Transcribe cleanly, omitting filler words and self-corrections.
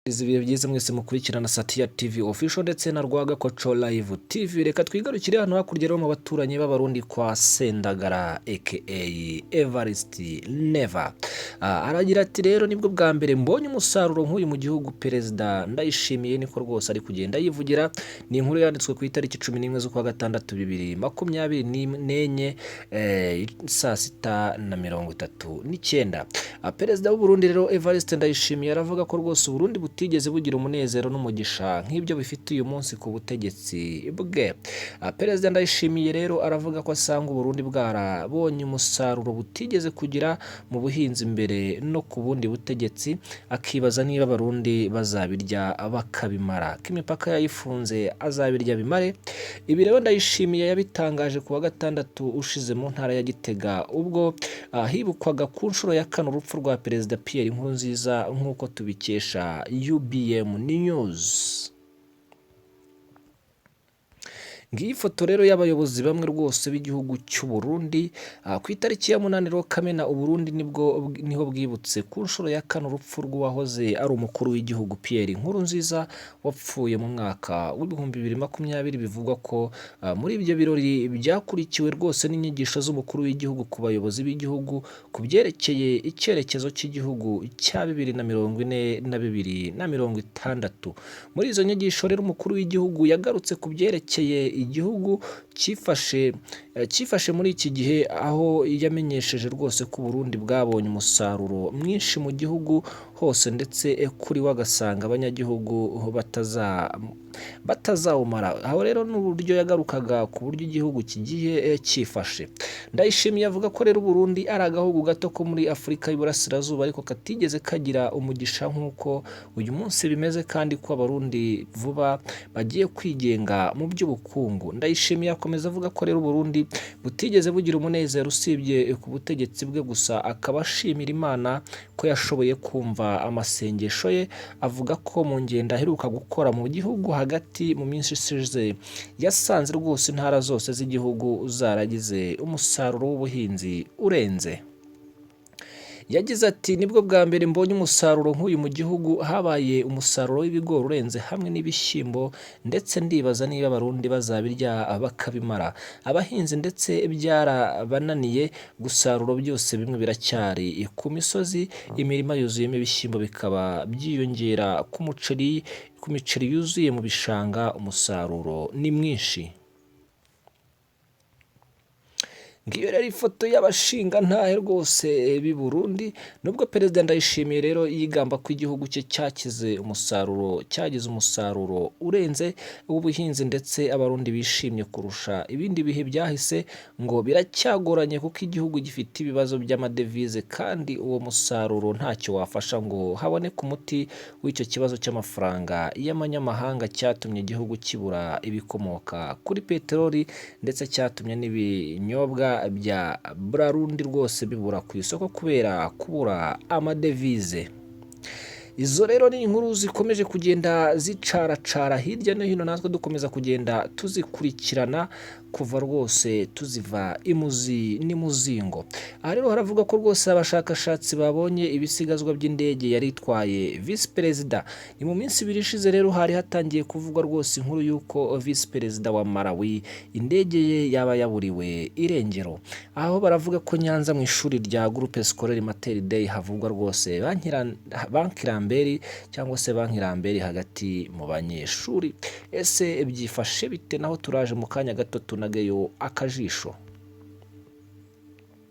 Ibihe byiza mwese mukurikirana Satya TV official ndetse na Rwagakoco Live TV. Reka twigarukire hano hakurya rero mu baturanyi b'abarundi kwa Sendagara aka Evariste Never. Aragira ati rero nibwo bwa mbere mbonye umusaruro nk'uyu mu gihugu. Perezida Ndayishimiye niko rwose ari kugenda yivugira. Ni inkuru yanditswe ku itariki 11 z'ukwa gatandatu 2024 saa 6:39. Perezida w'u Burundi rero Evariste Ndayishimiye aravuga ko rwose Burundi butigeze bugira umunezero n'umugisha nk'ibyo bifite uyu munsi ku butegetsi bwe. Perezida Ndayishimiye rero aravuga ko asanga Burundi bwarabonye umusaruro butigeze kugira mu buhinzi imbere no ku bundi butegetsi, akibaza niba Abarundi bazabirya bakabimara, ko imipaka yayifunze azabirya bimare. Ibi rero Ndayishimiye yabitangaje ku wa gatandatu ushize mu ntara ya Gitega ubwo hibukwaga ku nshuro ya kane urupfu rwa Perezida Pierre Nkurunziza nk'uko tubikesha UBM News. Ngiyi foto rero y'abayobozi bamwe rwose b'igihugu cy'u Burundi ku itariki ya 8 Kamena. Uburundi niho bwibutse ku nshuro ya kane urupfu rw'uwahoze ari umukuru w'igihugu Pierre Nkurunziza wapfuye mu mwaka w'2020. Bivugwa ko muri ibyo birori byakurikiwe rwose n'inyigisho z'umukuru w'igihugu ku bayobozi b'igihugu ku byerekeye icyerekezo cy'igihugu cya 2040 na 2060. Muri izo nyigisho rero umukuru w'igihugu yagarutse ku byerekeye igihugu cyifashe muri iki gihe, aho yamenyesheje rwose ko Burundi bwabonye umusaruro mwinshi mu gihugu hose ndetse kuri we agasanga abanyagihugu batazawumara. Aho rero n'uburyo yagarukaga ku buryo igihugu kigiye cyifashe. Ndayishimiye avuga ko rero Burundi ari agahugu gato ko muri Afurika y'Iburasirazuba ariko katigeze kagira umugisha nk'uko uyu munsi bimeze, kandi ko Abarundi vuba bagiye kwigenga mu by'ubukungu. Ndayishimiye akomeza avuga ko rero Burundi butigeze bugira umunezero usibye ku butegetsi bwe gusa, akaba ashimira Imana ko yashoboye kumva amasengesho ye. Avuga ko mu ngendo aheruka gukora mu gihugu hagati mu minsi ishize yasanze rwose intara zose z'igihugu zaragize umusaruro w'ubuhinzi urenze. Yagize ati nibwo bwa mbere mbonye umusaruro nk'uyu mu gihugu, habaye umusaruro w'ibigori urenze hamwe n'ibishyimbo, ndetse ndibaza niba Abarundi bazabirya bakabimara. Abahinzi ndetse byarabananiye gusarura byose, bimwe biracyari ku misozi, imirima yuzuyemo ibishyimbo bikaba byiyongera ku miceri yuzuye mu bishanga. Umusaruro ni mwinshi. Ngiyo rero ifoto y'abashinga ntahe rwose b'i Burundi. Nubwo Perezida Ndayishimiye rero yigamba ko igihugu cye cyagize umusaruro urenze w'ubuhinzi ndetse Abarundi bishimye kurusha ibindi bihe byahise, ngo biracyagoranye kuko igihugu gifite ibibazo by'amadevize, kandi uwo musaruro ntacyo wafasha ngo haboneke umuti w'icyo kibazo cy'amafaranga y'amanyamahanga cyatumye igihugu kibura ibikomoka kuri peteroli, ndetse cyatumye n'ibinyobwa bya Burarundi rwose bibura ku isoko kubera kubura amadevize. Izo rero ni inkuru zikomeje kugenda zicaracara hirya no hino, natwe dukomeza kugenda tuzikurikirana kuva rwose tuziva imuzi n'imuzingo. Aha rero haravuga ko rwose abashakashatsi babonye ibisigazwa by'indege yari itwaye Visi Perezida. Ni mu minsi 2 ishize rero hari hatangiye kuvugwa rwose inkuru y'uko Visi Perezida wa Malawi indege ye yaba yaburiwe irengero. Aho baravuga ko Nyanza mu ishuri rya Groupe Scolaire Mater Dei havugwa rwose bankiramberi cyangwa se bankiramberi hagati mu banyeshuri. Ese byifashe bite? Naho turaje mu kanya gato tunageyo akajisho.